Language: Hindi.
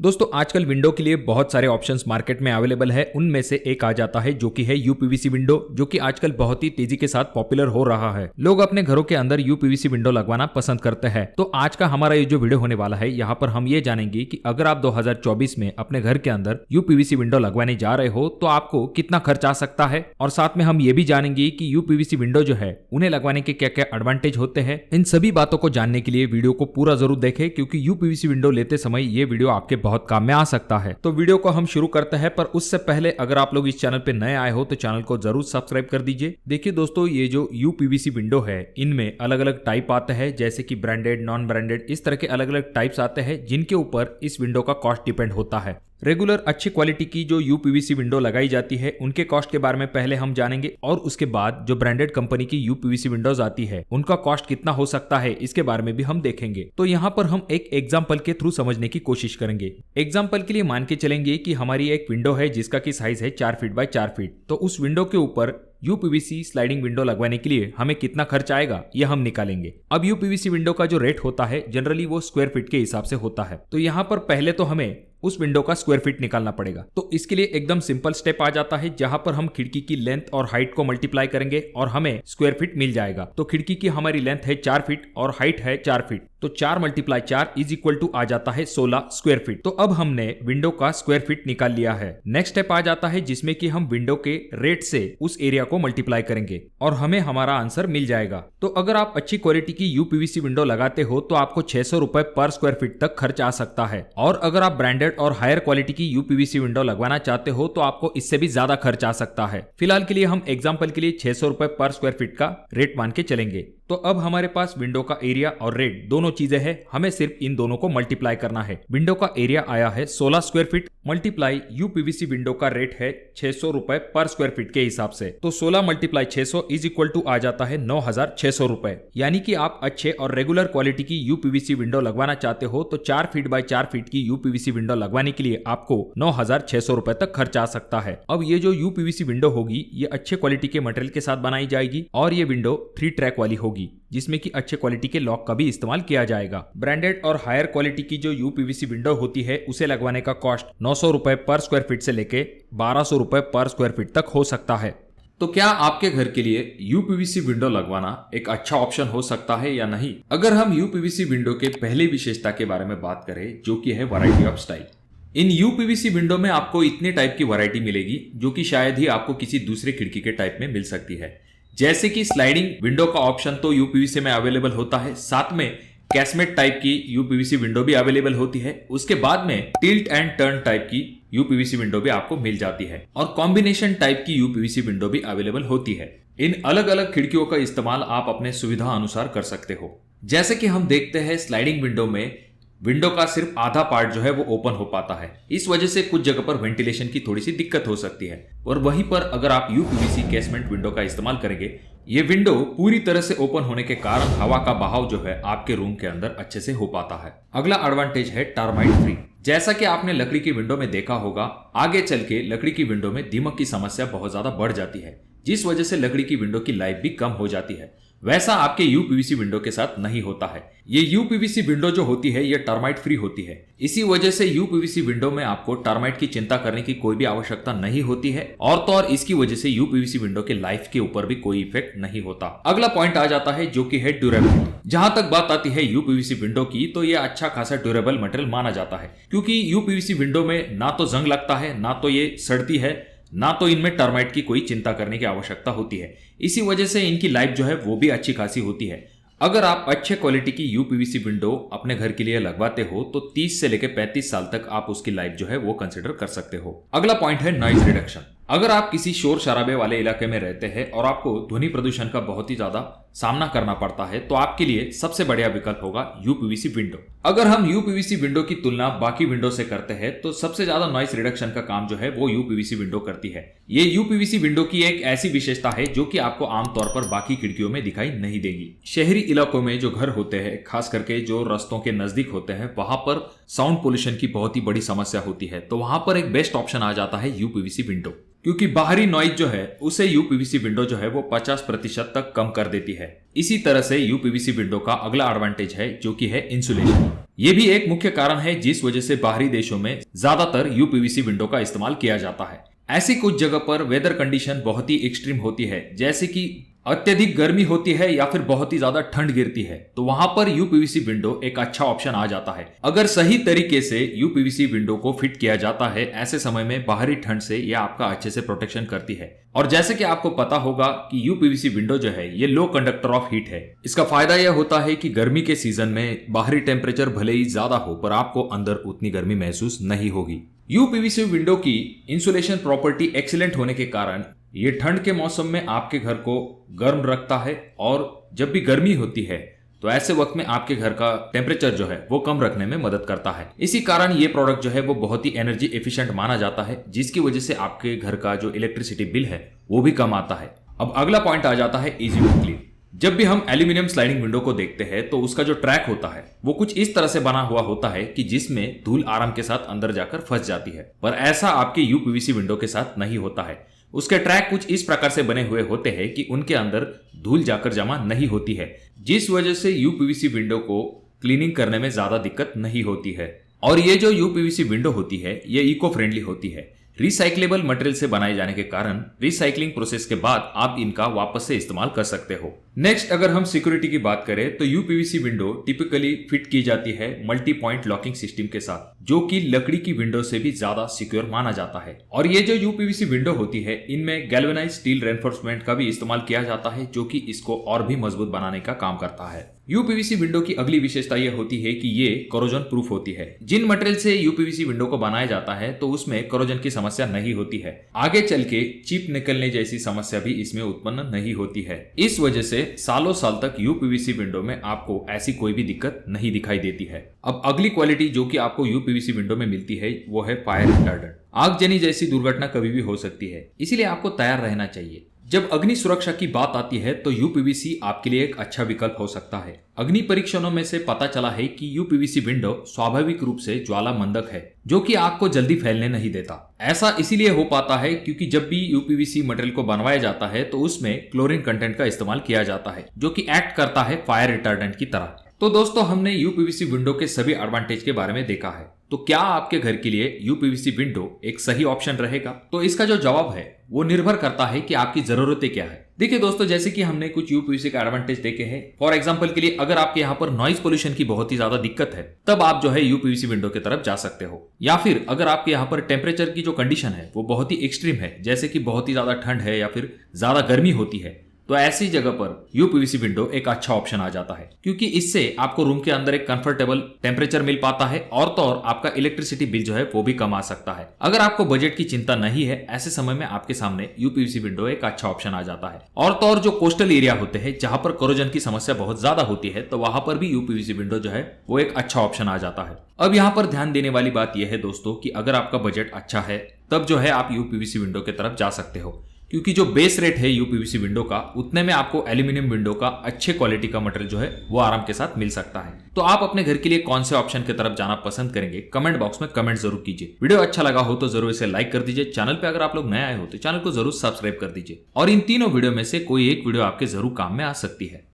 दोस्तों आजकल विंडो के लिए बहुत सारे ऑप्शंस मार्केट में अवेलेबल है। उनमें से एक आ जाता है जो कि है यूपीवीसी विंडो, जो कि आजकल बहुत ही तेजी के साथ पॉपुलर हो रहा है। लोग अपने घरों के अंदर यूपीवीसी विंडो लगवाना पसंद करते हैं। तो आज का हमारा ये जो वीडियो होने वाला है, यहाँ पर हम ये जानेंगे कि अगर आप 2024 में अपने घर के अंदर यूपीवीसी विंडो लगवाने जा रहे हो तो आपको कितना खर्च आ सकता है, और साथ में हम ये भी जानेंगे कि यूपीवीसी विंडो जो है उन्हें लगवाने के क्या क्या एडवांटेज होते हैं। इन सभी बातों को जानने के लिए वीडियो को पूरा जरूर देखें, क्योंकि यूपीवीसी विंडो लेते समय ये वीडियो आपके बहुत काम में आ सकता है। तो वीडियो को हम शुरू करते हैं, पर उससे पहले अगर आप लोग इस चैनल पे नए आए हो तो चैनल को जरूर सब्सक्राइब कर दीजिए। देखिए दोस्तों, ये जो यूपीवीसी विंडो है इनमें अलग अलग टाइप आते हैं, जैसे कि ब्रांडेड, नॉन ब्रांडेड, इस तरह के अलग अलग टाइप्स आते हैं जिनके ऊपर इस विंडो का कॉस्ट डिपेंड होता है। रेगुलर अच्छी क्वालिटी की जो यूपीवीसी विंडो लगाई जाती है उनके कॉस्ट के बारे में पहले हम जानेंगे, और उसके बाद जो ब्रांडेड कंपनी की यूपीवीसी विंडोज आती है उनका कॉस्ट कितना हो सकता है इसके बारे में भी हम देखेंगे। तो यहाँ पर हम एक एग्जांपल के थ्रू समझने की कोशिश करेंगे। एग्जांपल के लिए मान के चलेंगे कि हमारी एक विंडो है जिसका की साइज है 4 फीट बाय 4 फीट। तो उस विंडो के ऊपर यूपीवीसी स्लाइडिंग विंडो लगवाने के लिए हमें कितना खर्च आएगा यह हम निकालेंगे। अब यूपीवीसी विंडो का जो रेट होता है जनरली वो स्क्वायर फीट के हिसाब से होता है। तो यहाँ पर पहले तो हमें उस विंडो का स्क्वायर फीट निकालना पड़ेगा। तो इसके लिए एकदम सिंपल स्टेप आ जाता है, जहां पर हम खिड़की की लेंथ और हाइट को मल्टीप्लाई करेंगे और हमें स्क्वायर फीट मिल जाएगा। तो खिड़की की हमारी लेंथ है 4 फीट और हाइट है 4 फीट, तो 4 × 4 इज इक्वल टू आ जाता है 16 स्क्वायर फीट। तो अब हमने विंडो का स्क्वायर फीट निकाल लिया है। नेक्स्ट स्टेप आ जाता है जिसमें कि हम विंडो के रेट से उस एरिया को मल्टीप्लाई करेंगे और हमें हमारा आंसर मिल जाएगा। तो अगर आप अच्छी क्वालिटी की यूपीवीसी विंडो लगाते हो तो आपको 600 रुपए पर स्क्वायर फीट तक खर्च आ सकता है, और अगर आप ब्रांडेड और हायर क्वालिटी की यूपीवीसी विंडो लगवाना चाहते हो तो आपको इससे भी ज्यादा खर्च आ सकता है। फिलहाल के लिए हम एग्जांपल के लिए 600 रुपए पर स्क्वायर फीट का रेट मान के चलेंगे। तो अब हमारे पास विंडो का एरिया और रेट दोनों चीजें हैं, हमें सिर्फ इन दोनों को मल्टीप्लाई करना है। विंडो का एरिया आया है 16 square feet, multiply UPVC window का रेट है 600 रुपए पर स्क्वायर फीट के हिसाब से। तो 16 × 600 इज इक्वल टू आ जाता है 9600 रुपए। यानी कि आप अच्छे और रेगुलर क्वालिटी की यूपीवीसी विंडो लगवाना चाहते हो तो 4 फीट बाय 4 फीट की यूपीवीसी विंडो लगवाने के लिए आपको 9600 रुपए तक खर्च आ सकता है। अब ये जो यूपीवीसी विंडो होगी ये अच्छे क्वालिटी के मटेरियल के साथ बनाई जाएगी, और ये विंडो 3 ट्रैक वाली होगी जिसमें कि अच्छे क्वालिटी के लॉक का भी इस्तेमाल किया जाएगा। ब्रांडेड और हायर क्वालिटी की जो यूपीवीसी विंडो होती है उसे लगवाने का कॉस्ट 900 रुपए पर स्क्वायर फीट से लेके 1200 रुपए पर स्क्वायर फीट तक हो सकता है। तो क्या आपके घर के लिए यूपीवीसी विंडो लगवाना एक अच्छा ऑप्शन हो सकता है या नहीं? अगर हम यूपीवीसी विंडो के पहली विशेषता के बारे में बात करें, जो कि है variety of style. In UPVC window में आपको इतने टाइप की वैरायटी मिलेगी जो कि शायद ही आपको किसी दूसरे खिड़की के टाइप में मिल सकती है। जैसे कि स्लाइडिंग विंडो का ऑप्शन तो यूपीवीसी में अवेलेबल होता है, साथ में कैसमेट टाइप की यूपीवीसी विंडो भी अवेलेबल होती है। उसके बाद में टिल्ट एंड टर्न टाइप की यूपीवीसी विंडो भी आपको मिल जाती है, और कॉम्बिनेशन टाइप की यूपीवीसी विंडो भी अवेलेबल होती है। इन अलग अलग खिड़कियों का इस्तेमाल आप अपने सुविधा अनुसार कर सकते हो। जैसे कि हम देखते हैं स्लाइडिंग विंडो में विंडो का सिर्फ आधा पार्ट जो है वो ओपन हो पाता है। इस वजह से कुछ जगह पर वेंटिलेशन की थोड़ी सी दिक्कत हो सकती है, और वहीं पर अगर आप यूपीवीसी कैसमेंट विंडो का इस्तेमाल करेंगे, ये विंडो पूरी तरह से ओपन होने के कारण हवा का बहाव जो है आपके रूम के अंदर अच्छे से हो पाता है। अगला एडवांटेज है टर्माइट फ्री। जैसा कि आपने लकड़ी की विंडो में देखा होगा, आगे चल के लकड़ी की विंडो में दीमक की समस्या बहुत ज्यादा बढ़ जाती है, जिस वजह से लकड़ी की विंडो की लाइफ भी कम हो जाती है। वैसा आपके यूपीवीसी विंडो के साथ नहीं होता है। ये यूपीवीसी विंडो जो होती है ये टर्माइट फ्री होती है। इसी वजह से यूपीवीसी विंडो में आपको टर्माइट की चिंता करने की कोई भी आवश्यकता नहीं होती है, और तो और इसकी वजह से यूपीवीसी विंडो के लाइफ के ऊपर भी कोई इफेक्ट नहीं होता। अगला पॉइंट आ जाता है जो कि है ड्यूरेबिलिटी। जहां तक बात आती है यूपीवीसी विंडो की, तो ये अच्छा खासा ड्यूरेबल मटेरियल माना जाता है, क्योंकि यूपीवीसी विंडो में ना तो जंग लगता है, ना तो ये सड़ती है, ना तो इनमें टर्माइट की कोई चिंता करने की आवश्यकता होती है। इसी वजह से इनकी लाइफ जो है वो भी अच्छी खासी होती है। अगर आप अच्छे क्वालिटी की यूपीवीसी विंडो अपने घर के लिए लगवाते हो तो 30 से लेकर 35 साल तक आप उसकी लाइफ जो है वो कंसिडर कर सकते हो। अगला पॉइंट है नॉइज रिडक्शन। अगर आप किसी शोर शराबे वाले इलाके में रहते हैं और आपको ध्वनि प्रदूषण का बहुत ही ज्यादा सामना करना पड़ता है, तो आपके लिए सबसे बढ़िया विकल्प होगा यूपीवीसी विंडो। अगर हम यूपीवीसी विंडो की तुलना बाकी विंडो से करते हैं तो सबसे ज्यादा नॉइस रिडक्शन का काम जो है वो यूपीवीसी विंडो करती है। ये यूपीवीसी विंडो की एक ऐसी विशेषता है जो कि आपको आमतौर पर बाकी खिड़कियों में दिखाई नहीं देगी। शहरी इलाकों में जो घर होते हैं, खास करके जो रास्तों के नजदीक होते हैं, वहां पर साउंड पोल्यूशन की बहुत ही बड़ी समस्या होती है। तो वहां पर एक बेस्ट ऑप्शन आ जाता है यूपीवीसी विंडो, क्योंकि बाहरी नॉइज जो है उसे यूपीवीसी विंडो जो है वो 50% तक कम कर देती है। इसी तरह से यूपीवीसी विंडो का अगला एडवांटेज है जो कि है इंसुलेशन। ये भी एक मुख्य कारण है जिस वजह से बाहरी देशों में ज्यादातर यूपीवीसी विंडो का इस्तेमाल किया जाता है। ऐसी कुछ जगह पर वेदर कंडीशन बहुत ही एक्सट्रीम होती है, जैसे कि अत्यधिक गर्मी होती है या फिर बहुत ही ज्यादा ठंड गिरती है, तो वहां पर यूपीवीसी विंडो एक अच्छा ऑप्शन आ जाता है। अगर सही तरीके से यूपीवीसी विंडो को फिट किया जाता है, ऐसे समय में बाहरी ठंड से यह आपका अच्छे से प्रोटेक्शन करती है। और जैसे कि आपको पता होगा कि यूपीवीसी विंडो जो है ये लो कंडक्टर ऑफ हीट है। इसका फायदा यह होता है कि गर्मी के सीजन में बाहरी टेम्परेचर भले ही ज्यादा हो पर आपको अंदर उतनी गर्मी महसूस नहीं होगी। यूपीवीसी विंडो की इंसुलेशन प्रॉपर्टी एक्सीलेंट होने के कारण ये ठंड के मौसम में आपके घर को गर्म रखता है, और जब भी गर्मी होती है तो ऐसे वक्त में आपके घर का टेम्परेचर जो है वो कम रखने में मदद करता है। इसी कारण ये प्रोडक्ट जो है वो बहुत ही एनर्जी एफिशिएंट माना जाता है, जिसकी वजह से आपके घर का जो इलेक्ट्रिसिटी बिल है वो भी कम आता है। अब अगला पॉइंट आ जाता है इजी टू क्लीन। जब भी हम एल्यूमिनियम स्लाइडिंग विंडो को देखते हैं तो उसका जो ट्रैक होता है वो कुछ इस तरह से बना हुआ होता है कि जिसमें धूल आराम के साथ अंदर जाकर फंस जाती है, पर ऐसा आपके यूपीवीसी विंडो के साथ नहीं होता है। उसके ट्रैक कुछ इस प्रकार से बने हुए होते हैं कि उनके अंदर धूल जाकर जमा नहीं होती है, जिस वजह से यूपीवीसी विंडो को क्लीनिंग करने में ज्यादा दिक्कत नहीं होती है। और ये जो यूपीवीसी विंडो होती है ये इको फ्रेंडली होती है। रिसाइक्लेबल मटेरियल से बनाए जाने के कारण रिसाइकलिंग प्रोसेस के बाद आप इनका वापस से इस्तेमाल कर सकते हो। नेक्स्ट, अगर हम सिक्योरिटी की बात करें तो यूपीवीसी विंडो टिपिकली फिट की जाती है मल्टी पॉइंट लॉकिंग सिस्टम के साथ, जो कि लकड़ी की विंडो से भी ज्यादा सिक्योर माना जाता है। और ये जो यूपीवीसी विंडो होती है इनमें गैल्वेनाइज स्टील रेनफोर्समेंट का भी इस्तेमाल किया जाता है, जो कि इसको और भी मजबूत बनाने का काम करता है। यूपीवीसी विंडो की अगली विशेषता यह होती है कि ये कोरोजन प्रूफ होती है। जिन मटेरियल से यूपीवीसी विंडो को बनाया जाता है तो उसमें कोरोजन की समस्या नहीं होती है। आगे चल के चिप निकलने जैसी समस्या भी इसमें उत्पन्न नहीं होती है। इस वजह से सालों साल तक यूपीवीसी विंडो में आपको ऐसी कोई भी दिक्कत नहीं दिखाई देती है। अब अगली क्वालिटी जो कि आपको यूपीवीसी विंडो में मिलती है वो है फायर रिटार्डेंट। आगजनी जैसी दुर्घटना कभी भी हो सकती है, इसीलिए आपको तैयार रहना चाहिए। जब अग्नि सुरक्षा की बात आती है तो यूपीवीसी आपके लिए एक अच्छा विकल्प हो सकता है। अग्नि परीक्षणों में से पता चला है कि यूपीवीसी विंडो स्वाभाविक रूप से ज्वाला मंदक है, जो कि आग को जल्दी फैलने नहीं देता। ऐसा इसीलिए हो पाता है क्योंकि जब भी यूपीवीसी मटेरियल को बनवाया जाता है तो उसमें क्लोरीन कंटेंट का इस्तेमाल किया जाता है, जो कि एक्ट करता है फायर रिटार्डेंट की तरह। तो दोस्तों, हमने यूपीवीसी विंडो के सभी एडवांटेज के बारे में देखा है। तो क्या आपके घर के लिए यूपीवीसी विंडो एक सही ऑप्शन रहेगा? तो इसका जो जवाब है वो निर्भर करता है कि आपकी जरूरतें क्या है। देखिए दोस्तों, जैसे कि हमने कुछ यूपीवीसी का एडवांटेज देखे हैं। फॉर एग्जांपल के लिए, अगर आपके यहाँ पर नॉइज पोल्यूशन की बहुत ही ज्यादा दिक्कत है तब आप जो है यूपीवीसी विंडो की तरफ जा सकते हो। या फिर अगर आपके यहाँ पर टेम्परेचर की जो कंडीशन है वो बहुत ही एक्सट्रीम है, जैसे कि बहुत ही ज्यादा ठंड है या फिर ज्यादा गर्मी होती है, तो ऐसी जगह पर यूपीवीसी विंडो एक अच्छा ऑप्शन आ जाता है, क्योंकि इससे आपको रूम के अंदर एक कंफर्टेबल टेम्परेचर मिल पाता है और तो और आपका इलेक्ट्रिसिटी बिल जो है वो भी कम आ सकता है। अगर आपको बजट की चिंता नहीं है, ऐसे समय में आपके सामने यूपीवीसी विंडो एक अच्छा ऑप्शन आ जाता है। और तो और जो कोस्टल एरिया होते हैं जहां पर कोरोजन की समस्या बहुत ज्यादा होती है, तो वहां पर भी यूपीवीसी विंडो जो है वो एक अच्छा ऑप्शन आ जाता है। अब यहाँ पर ध्यान देने वाली बात यह है दोस्तों कि अगर आपका बजट अच्छा है तब जो है आप यूपीवीसी विंडो की तरफ जा सकते हो, क्योंकि जो बेस रेट है यूपीवीसी विंडो का उतने में आपको एल्यूमिनियम विंडो का अच्छे क्वालिटी का मटेरियल जो है वो आराम के साथ मिल सकता है। तो आप अपने घर के लिए कौन से ऑप्शन की तरफ जाना पसंद करेंगे, कमेंट बॉक्स में कमेंट जरूर कीजिए। वीडियो अच्छा लगा हो तो जरूर इसे लाइक कर दीजिए। चैनल पे अगर आप लोग नए आए हो तो चैनल को जरूर सब्सक्राइब कर दीजिए। और इन तीनों वीडियो में से कोई एक वीडियो आपके जरूर काम में आ सकती है।